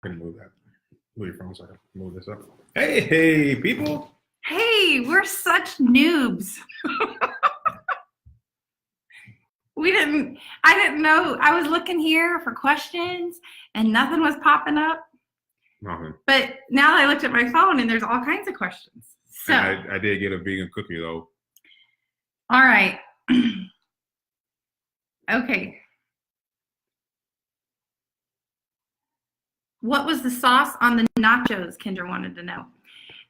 Can move that. Move your phone so I can move this up. Hey, people. Hey, we're such noobs. I didn't know. I was looking here for questions and nothing was popping up. Nothing. But now I looked at my phone and there's all kinds of questions. So I did get a vegan cookie though. All right. Okay. What was the sauce on the nachos? Kendra wanted to know.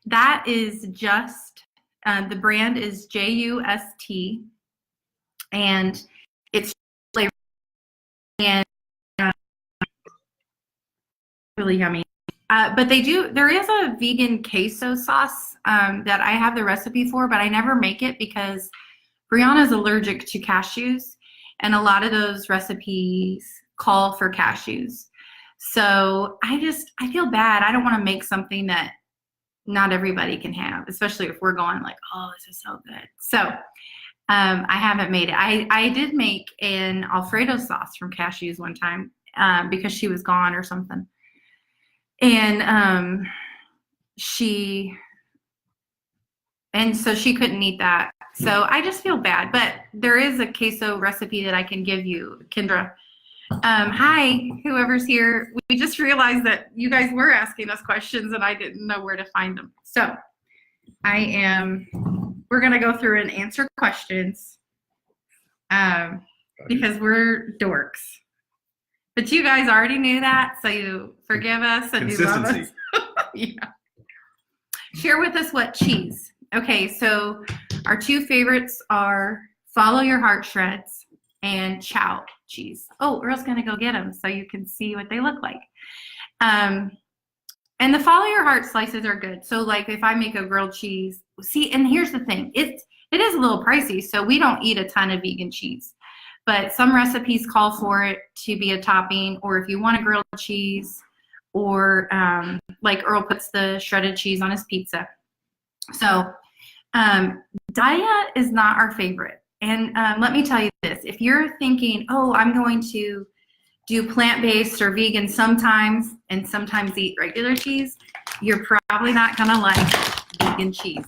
That is just, the brand is JUST, and it's flavor and really yummy. But there is a vegan queso sauce that I have the recipe for, but I never make it because Brianna's allergic to cashews, and a lot of those recipes call for cashews. So I feel bad. I don't want to make something that not everybody can have, especially if we're going like, oh, this is so good. So I haven't made it. I did make an Alfredo sauce from cashews one time because she was gone or something. And so she couldn't eat that. So I just feel bad. But there is a queso recipe that I can give you, Kendra. Hi, whoever's here. We just realized that you guys were asking us questions and I didn't know where to find them. So we're going to go through and answer questions because we're dorks. But you guys already knew that, so you forgive us and you love us. Yeah. Share with us what cheese. Okay, so our two favorites are Follow Your Heart Shreds and Chow cheese. Oh, Earl's gonna go get them so you can see what they look like. And the Follow Your Heart slices are good. So like if I make a grilled cheese, see, and here's the thing, it is a little pricey, so we don't eat a ton of vegan cheese. But some recipes call for it to be a topping, or if you want a grilled cheese, or like Earl puts the shredded cheese on his pizza. So Daiya is not our favorite. And let me tell you this, if you're thinking, oh, I'm going to do plant-based or vegan sometimes and sometimes eat regular cheese, you're probably not gonna like vegan cheese.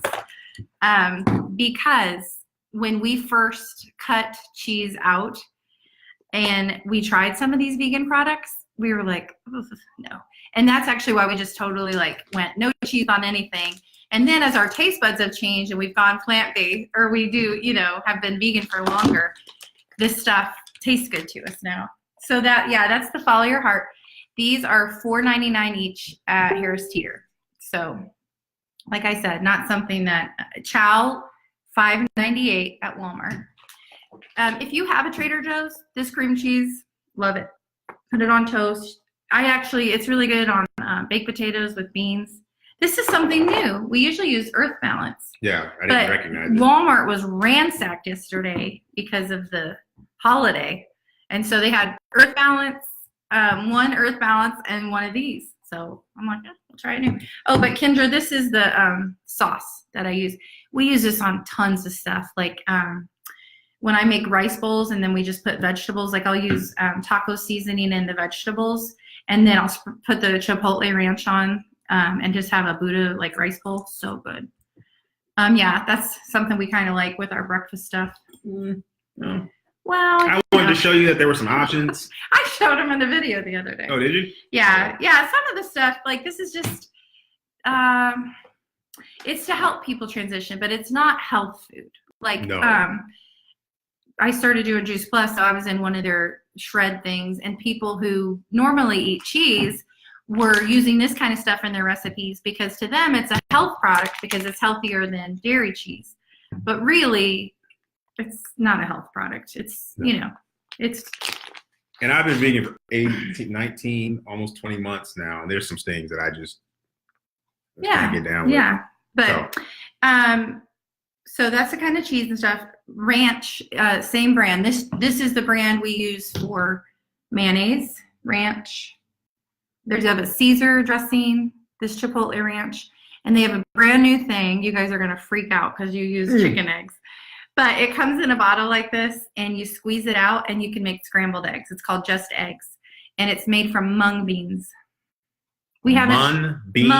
Because when we first cut cheese out and we tried some of these vegan products, we were like, no. And that's actually why we just totally like went no cheese on anything. And then as our taste buds have changed and we've gone plant-based, or we do, have been vegan for longer, this stuff tastes good to us now. So that's the Follow Your Heart. These are $4.99 each at Harris Teeter. So like I said, not something that, Chow, $5.98 at Walmart. If you have a Trader Joe's, this cream cheese, love it. Put it on toast. It's really good on baked potatoes with beans. This is something new. We usually use Earth Balance. Yeah, I didn't recognize it. Walmart was ransacked yesterday because of the holiday. And so they had Earth Balance, one Earth Balance, and one of these. So I'm like, we'll try it new. Oh, but Kendra, this is the sauce that I use. We use this on tons of stuff. Like when I make rice bowls and then we just put vegetables, like I'll use taco seasoning in the vegetables. And then I'll put the Chipotle ranch on. And just have a Buddha like rice bowl. So good. Yeah, that's something we kind of like with our breakfast stuff. No. Well, I wanted to show you that there were some options. I showed them in the video the other day. Oh, did you? Yeah. Some of the stuff, like this is just, it's to help people transition, but it's not health food. Like, no. I started doing Juice Plus, so I was in one of their shred things, and people who normally eat cheese were using this kind of stuff in their recipes because to them it's a health product because it's healthier than dairy cheese. But really, it's not a health product. It's, it's. And I've been vegan for 19, almost 20 months now. And there's some things that I just can't get down with. Yeah. But, so that's the kind of cheese and stuff. Ranch, same brand. This is the brand we use for mayonnaise, ranch. There's a Caesar dressing, this Chipotle ranch, and they have a brand new thing. You guys are going to freak out because you use chicken eggs. But it comes in a bottle like this, and you squeeze it out, and you can make scrambled eggs. It's called Just Eggs, and it's made from mung beans. We have mung bean. We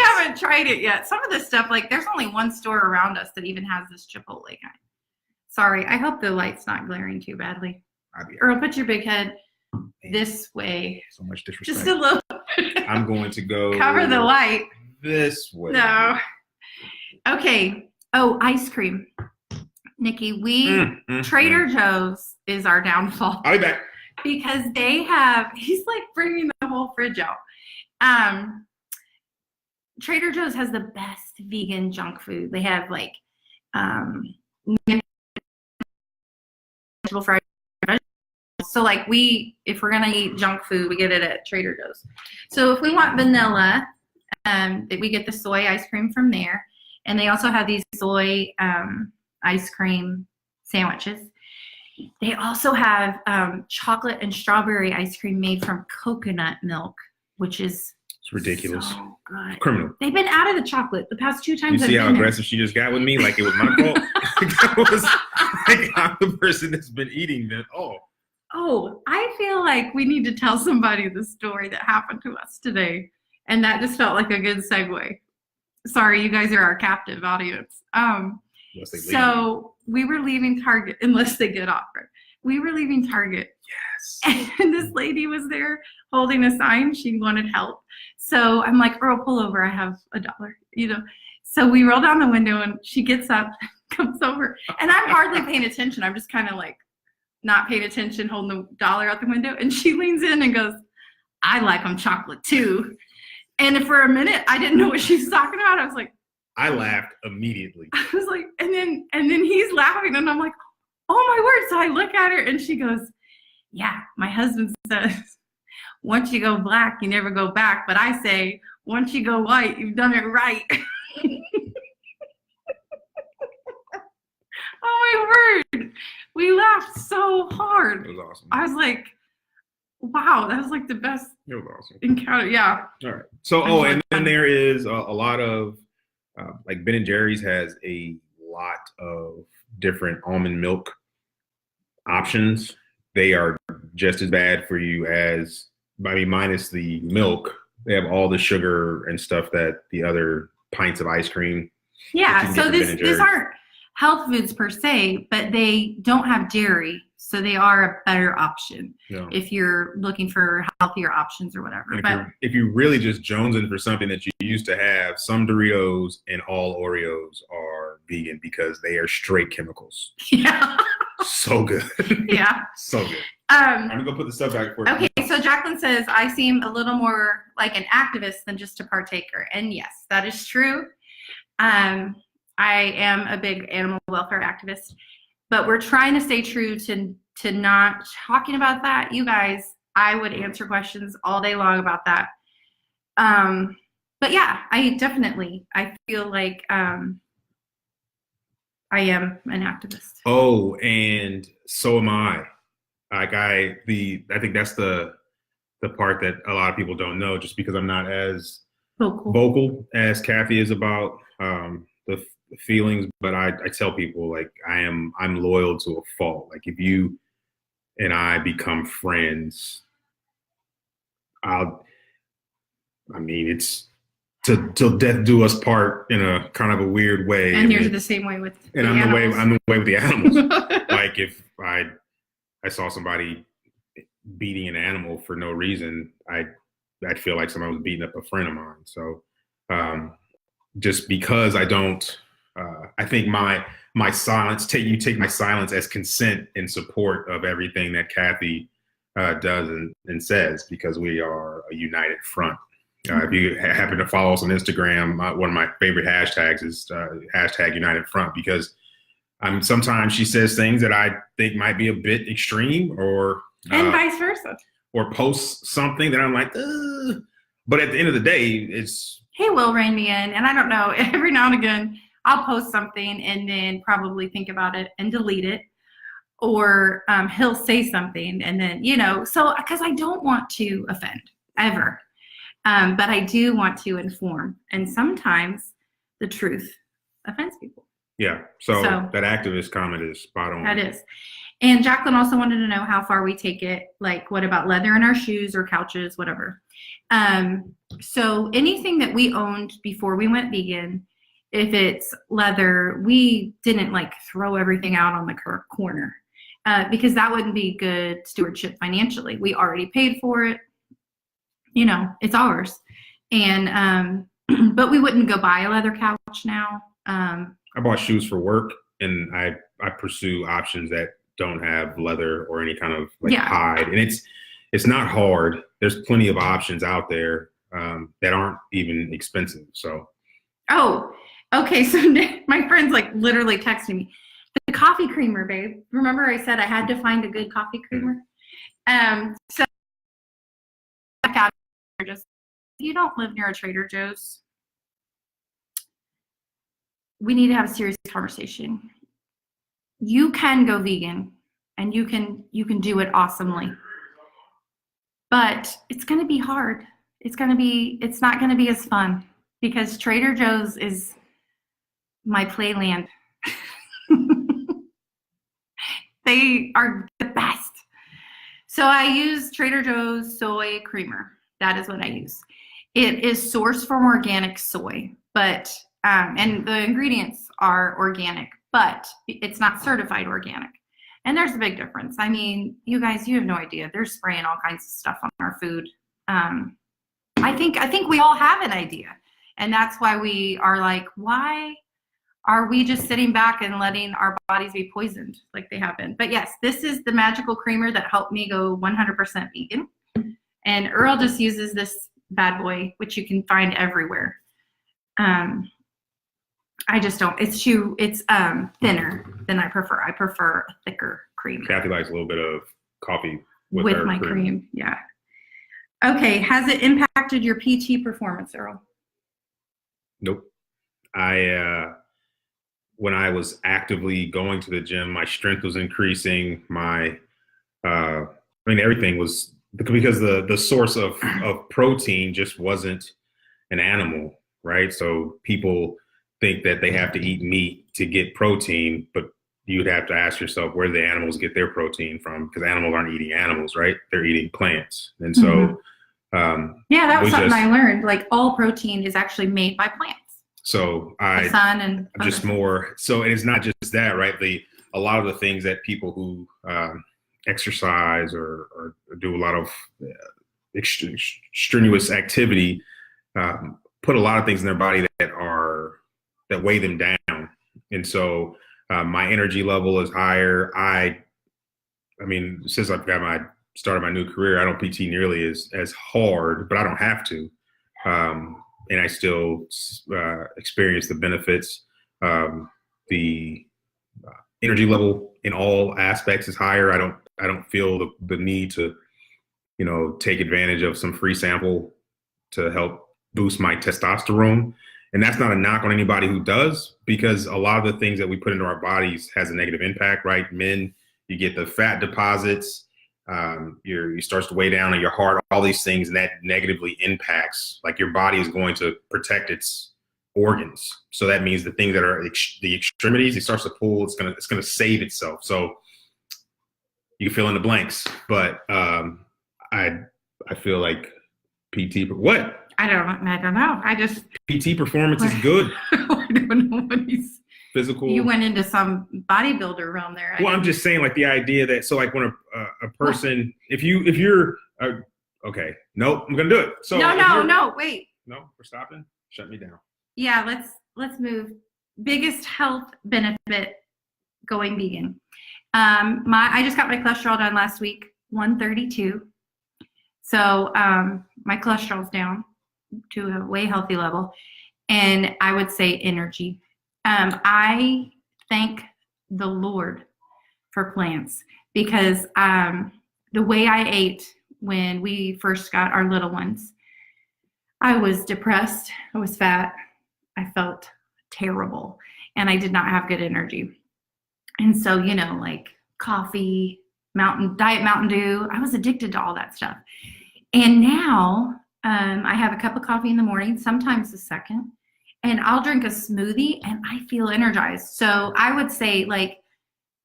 haven't tried it yet. Some of this stuff, like there's only one store around us that even has this Chipotle guy. Sorry, I hope the light's not glaring too badly. Earl, put your big head this way. So much disrespect. Just a little. I'm going to go cover the light this way. No. Okay. Oh, ice cream. Nikki, Trader Joe's is our downfall. I'll be back. Because they have, he's like bringing the whole fridge out. Trader Joe's has the best vegan junk food. They have like vegetable fried vegetables. So like if we're gonna eat junk food, we get it at Trader Joe's. So if we want vanilla, we get the soy ice cream from there. And they also have these soy ice cream sandwiches. They also have chocolate and strawberry ice cream made from coconut milk, which is it's ridiculous. So good. Criminal. They've been out of the chocolate the past 2 times. You see how aggressive she just got with me? Like it was my fault. Like I'm the person that's been eating this. Oh, I feel like we need to tell somebody the story that happened to us today. And that just felt like a good segue. Sorry, you guys are our captive audience. So we were leaving Target, unless they get offered. We were leaving Target. Yes. And this lady was there holding a sign. She wanted help. So I'm like, Earl, pull over. I have $1, So we roll down the window and she gets up, comes over. And I'm hardly paying attention. I'm just kind of like not paying attention, holding the $1 out the window. And she leans in and goes, I like them chocolate too. And for a minute, I didn't know what she was talking about. I was like, I laughed immediately. I was like, and then he's laughing, and I'm like, oh my word. So I look at her, and she goes, yeah, my husband says, once you go black, you never go back. But I say, once you go white, you've done it right. Oh my word. We laughed so hard. It was awesome. I was like, wow, that was like the best encounter. Yeah. All right. So, and then there is a lot of, like Ben & Jerry's has a lot of different almond milk options. They are just as bad for you as, minus the milk. They have all the sugar and stuff that the other pints of ice cream. Yeah. So these aren't health foods per se, but they don't have dairy. So they are a better option if you're looking for healthier options or whatever. If you really just jonesing for something that you used to have, some Doritos and all Oreos are vegan because they are straight chemicals. Yeah. So good. Yeah. So good. I'm going to go put the stuff back for you. Okay, so Jacqueline says, I seem a little more like an activist than just a partaker. And yes, that is true. I am a big animal welfare activist. But we're trying to stay true to not talking about that. You guys, I would answer questions all day long about that. But yeah, I feel like I am an activist. Oh, and so am I. Like I think that's the part that a lot of people don't know, just because I'm not as vocal as Kathy is about the feelings, but I tell people like I'm loyal to a fault. Like if you and I become friends, it's till death do us part in a kind of a weird way. And you're the same way with the animals. I'm the way with the animals. Like if I saw somebody beating an animal for no reason, I'd feel like somebody was beating up a friend of mine. So just because I don't. I think my silence, you take my silence as consent in support of everything that Kathy does and says, because we are a united front. If you happen to follow us on Instagram, one of my favorite hashtags is hashtag United Front, because sometimes she says things that I think might be a bit extreme, and vice versa, or posts something that I'm like, ugh. But at the end of the day, it's, he will rein me in, and I don't know, every now and again I'll post something and then probably think about it and delete it, or he'll say something and then, so because I don't want to offend ever, but I do want to inform, and sometimes the truth offends people. Yeah. So that activist comment is spot on. That is. And Jacqueline also wanted to know how far we take it. Like, what about leather in our shoes or couches, whatever. So anything that we owned before we went vegan, if it's leather, we didn't like throw everything out on the corner because that wouldn't be good stewardship financially. We already paid for it. You know, it's ours. And, but we wouldn't go buy a leather couch now. I bought shoes for work, and I pursue options that don't have leather or any kind of like hide. And it's not hard. There's plenty of options out there that aren't even expensive. So. Oh, okay. So my friend's like literally texting me. The coffee creamer, babe. Remember I said I had to find a good coffee creamer? So back out just you don't live near a Trader Joe's. We need to have a serious conversation. You can go vegan and you can do it awesomely. But it's going to be hard. It's not going to be as fun because Trader Joe's is my playland. They are the best. So I use Trader Joe's soy creamer. That is what I use. It is sourced from organic soy, but and the ingredients are organic, but it's not certified organic. And there's a big difference. I mean, you guys, you have no idea. They're spraying all kinds of stuff on our food. I think we all have an idea. And that's why we are like, why are we just sitting back and letting our bodies be poisoned like they have been? But yes, this is the magical creamer that helped me go 100% vegan. And Earl just uses this bad boy, which you can find everywhere. I just don't. It's thinner than I prefer. I prefer a thicker cream. Kathy likes a little bit of coffee with my cream. Yeah. Okay. Has it impacted your PT performance, Earl? Nope. When I was actively going to the gym, my strength was increasing. Everything was because the source of protein just wasn't an animal, right? So people think that they have to eat meat to get protein, but you'd have to ask yourself where the animals get their protein from, because animals aren't eating animals, right? They're eating plants. And so, that was something I learned. Like all protein is actually made by plants. So the sun and just more. So, and it's not just that, right? A lot of the things that people who exercise or do a lot of strenuous activity put a lot of things in their body that weigh them down. And so my energy level is higher. I mean, since I've started my new career, I don't PT nearly as hard, but I don't have to. And I still experience the benefits. The energy level in all aspects is higher. I don't feel the need to, take advantage of some free sample to help boost my testosterone. And that's not a knock on anybody who does, because a lot of the things that we put into our bodies has a negative impact, right? Men, you get the fat deposits, you starts to weigh down on your heart, all these things, and that negatively impacts, like your body is going to protect its organs. So that means the things that are the extremities, it starts to pull, it's going to save itself. So you can fill in the blanks, but I feel like PT, what? I don't know. I just PT performance is good. I don't know what he's physical. You went into some bodybuilder realm there. Well, I'm just saying, like the idea that when a person, if you're okay, nope, I'm gonna do it. So no, wait. No, we're stopping. Shut me down. Yeah, let's move. Biggest health benefit going vegan. I just got my cholesterol done last week, 132. So my cholesterol's down to a way healthy level, and I would say energy. I thank the Lord for plants, because the way I ate when we first got our little ones, I was depressed, I was fat, I felt terrible, and I did not have good energy. And so, like coffee, Diet Mountain Dew, I was addicted to all that stuff. And now I have a cup of coffee in the morning, sometimes a second, and I'll drink a smoothie and I feel energized. So I would say, like,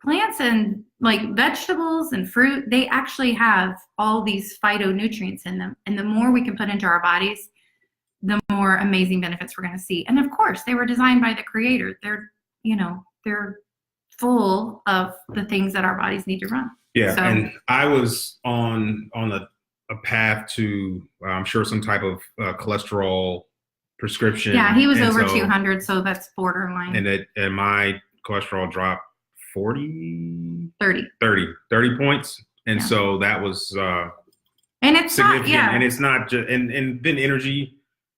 plants and like vegetables and fruit, they actually have all these phytonutrients in them. And the more we can put into our bodies, the more amazing benefits we're going to see. And of course, they were designed by the creator. They're full of the things that our bodies need to run. Yeah. So, and I was on a path to, I'm sure, some type of cholesterol prescription. yeah, he was And over so, 200, so that's borderline. And my cholesterol dropped 30 points. And Yeah. so that was And it's significant. not, yeah. And it's not just, and then energy,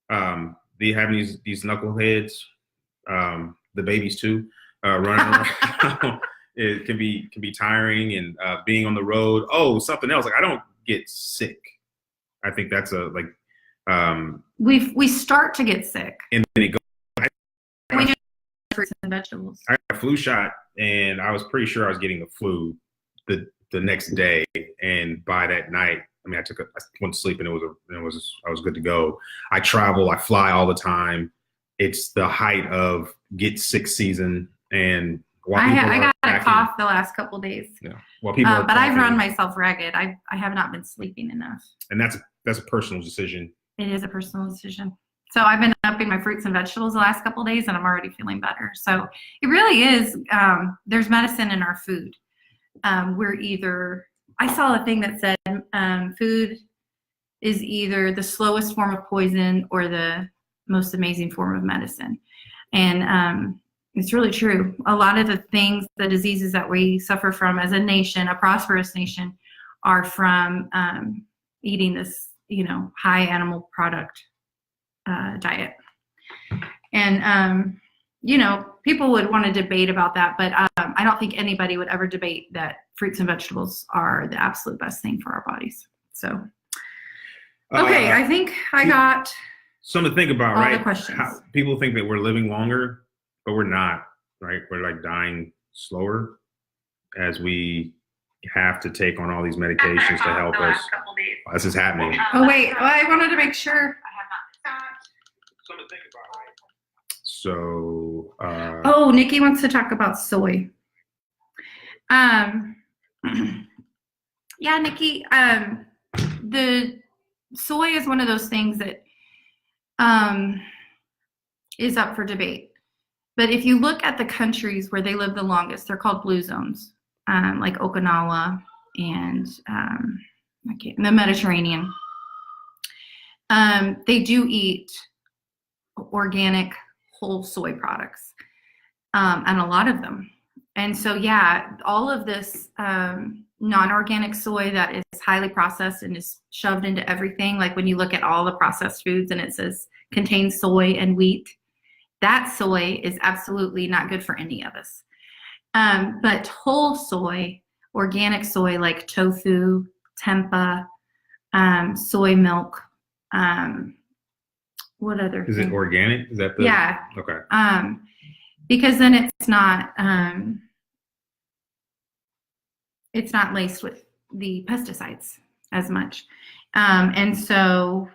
they have these knuckleheads, the babies too, running around. It can be tiring, and being on the road. Oh, something else. Like, I don't get sick. I think that's we start to get sick. And then it goes. We just fruits and vegetables. I got a flu shot, and I was pretty sure I was getting the flu the next day. And by that night, I mean, I went to sleep, and I was good to go. I travel, I fly all the time. It's the height of get sick season, and I got a cough the last couple of days. Yeah, well, people. But I've run myself ragged. I have not been sleeping enough. And that's a personal decision. It is a personal decision. So I've been upping my fruits and vegetables the last couple of days, and I'm already feeling better. So it really is. There's medicine in our food. I saw a thing that said food is either the slowest form of poison or the most amazing form of medicine. And it's really true. A lot of the things, the diseases that we suffer from as a nation, a prosperous nation, are from eating this, high animal product diet. And, people would want to debate about that, but I don't think anybody would ever debate that fruits and vegetables are the absolute best thing for our bodies. So, okay, I think I got something to think about, all right? the questions. People think that we're living longer, but we're not, right? We're like dying slower as we have to take on all these medications to help us. This is happening. Oh, wait. Well, I wanted to make sure. Something to think about, right? So, Nikki wants to talk about soy. Yeah, Nikki, the soy is one of those things that is up for debate. But if you look at the countries where they live the longest, they're called blue zones, like Okinawa and the Mediterranean. They do eat organic whole soy products, and a lot of them. And so, yeah, all of this non-organic soy that is highly processed and is shoved into everything, like when you look at all the processed foods and it says contains soy and wheat, that soy is absolutely not good for any of us. But whole soy, organic soy like tofu, tempeh, soy milk, what other is thing? it organic? Is that the? Yeah. Okay. Because then it's not laced with the pesticides as much. And so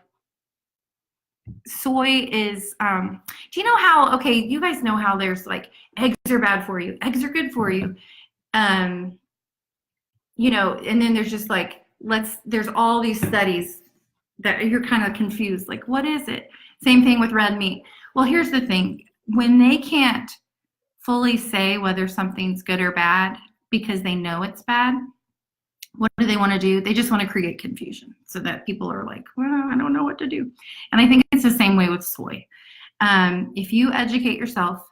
soy is, do you know how, okay, you guys know how there's like eggs are bad for you, eggs are good for you. And then there's just like, there's all these studies that you're kind of confused, like, what is it? Same thing with red meat. Well, here's the thing. When they can't fully say whether something's good or bad because they know it's bad, what do they want to do? They just want to create confusion so that people are like, well, I don't know what to do. And I think it's the same way with soy. If you educate yourself,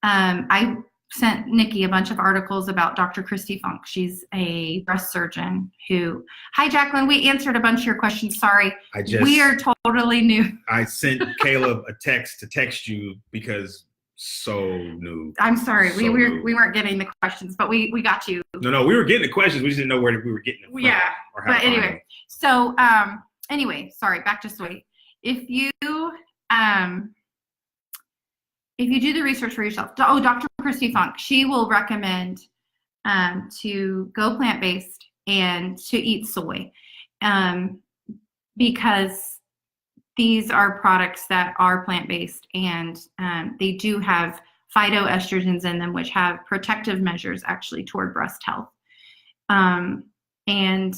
I sent Nikki a bunch of articles about Dr. Christy Funk. She's a breast surgeon who, hi, Jacqueline, we answered a bunch of your questions. Sorry, we are totally new. I sent Caleb a text to text you because so new. I'm sorry, we weren't getting the questions, but we got you. No, we were getting the questions. We just didn't know where we were getting them from. Yeah, but anyway, so sorry, back to soy. If you do the research for yourself, Dr. Christy Funk, she will recommend to go plant-based and to eat soy because these are products that are plant-based and they do have phytoestrogens in them, which have protective measures actually toward breast health. And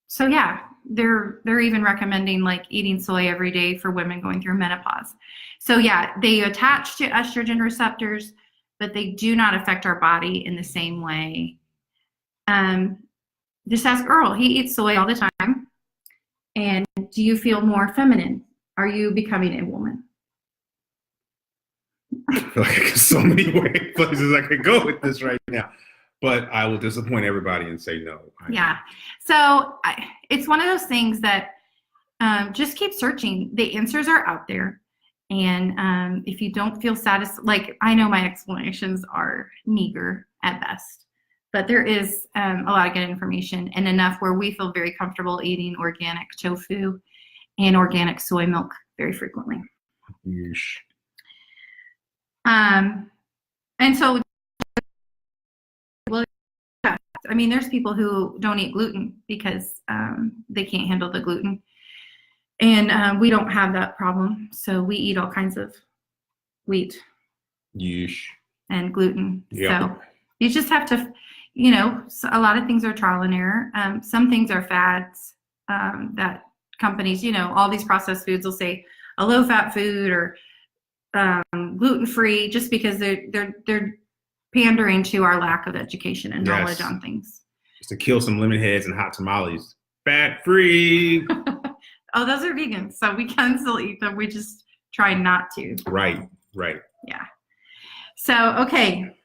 so yeah, they're even recommending like eating soy every day for women going through menopause. So yeah, they attach to estrogen receptors, but they do not affect our body in the same way. Just ask Earl. He eats soy all the time. And do you feel more feminine? Are you becoming a woman? I feel like there's so many places I could go with this right now, but I will disappoint everybody and say no. Yeah. So it's one of those things that just keep searching. The answers are out there. And if you don't feel satisfied, like I know my explanations are meager at best, but there is a lot of good information and enough where we feel very comfortable eating organic tofu and organic soy milk very frequently. Yeesh. And so, well, yeah, I mean, there's people who don't eat gluten because they can't handle the gluten. And we don't have that problem. So we eat all kinds of wheat Yeesh. and gluten. Yep. So you just have to, you know, a lot of things are trial and error. Some things are fads that companies, you know, all these processed foods will say a low-fat food or gluten-free just because they're pandering to our lack of education and knowledge on things. Just to kill some lemon heads and hot tamales. Fat-free. Oh, those are vegan, so we can still eat them. We just try not to. Right. Yeah. So, okay.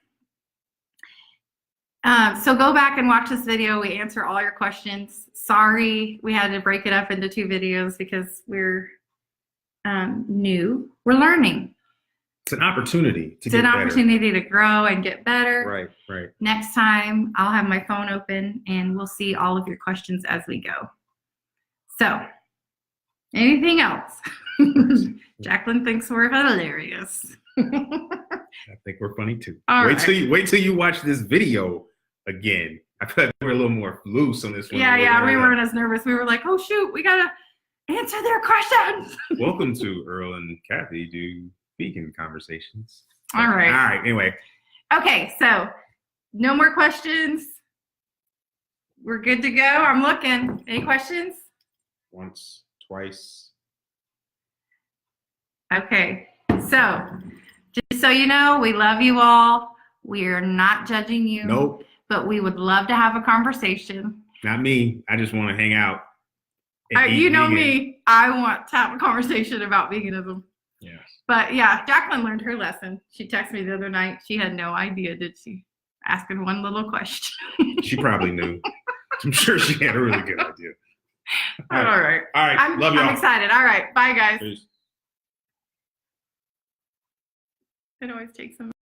So go back and watch this video. We answer all your questions. Sorry, we had to break it up into 2 videos because we're new. We're learning. It's an opportunity to get better. It's an opportunity to grow and get better. Right. Next time, I'll have my phone open and we'll see all of your questions as we go. So, anything else? Jacqueline thinks we're hilarious. I think we're funny too. Wait till you watch this video again. I feel like we're a little more loose on this one. Yeah, we weren't as nervous. We were like, oh shoot, we gotta answer their questions. Welcome to Earl and Kathy do vegan conversations. All right. Anyway. Okay, so no more questions. We're good to go. I'm looking. Any questions? Once, twice. Okay, so just so you know, we love you all. We're not judging you. Nope. But we would love to have a conversation. Not me. I just want to hang out. You know me. I want to have a conversation about veganism. Yes. But yeah, Jacqueline learned her lesson. She texted me the other night. She had no idea, did she? Asking one little question. She probably knew. I'm sure she had a really good idea. All right. Love y'all. I'm excited. All right. Bye, guys. Peace. It always takes a minute.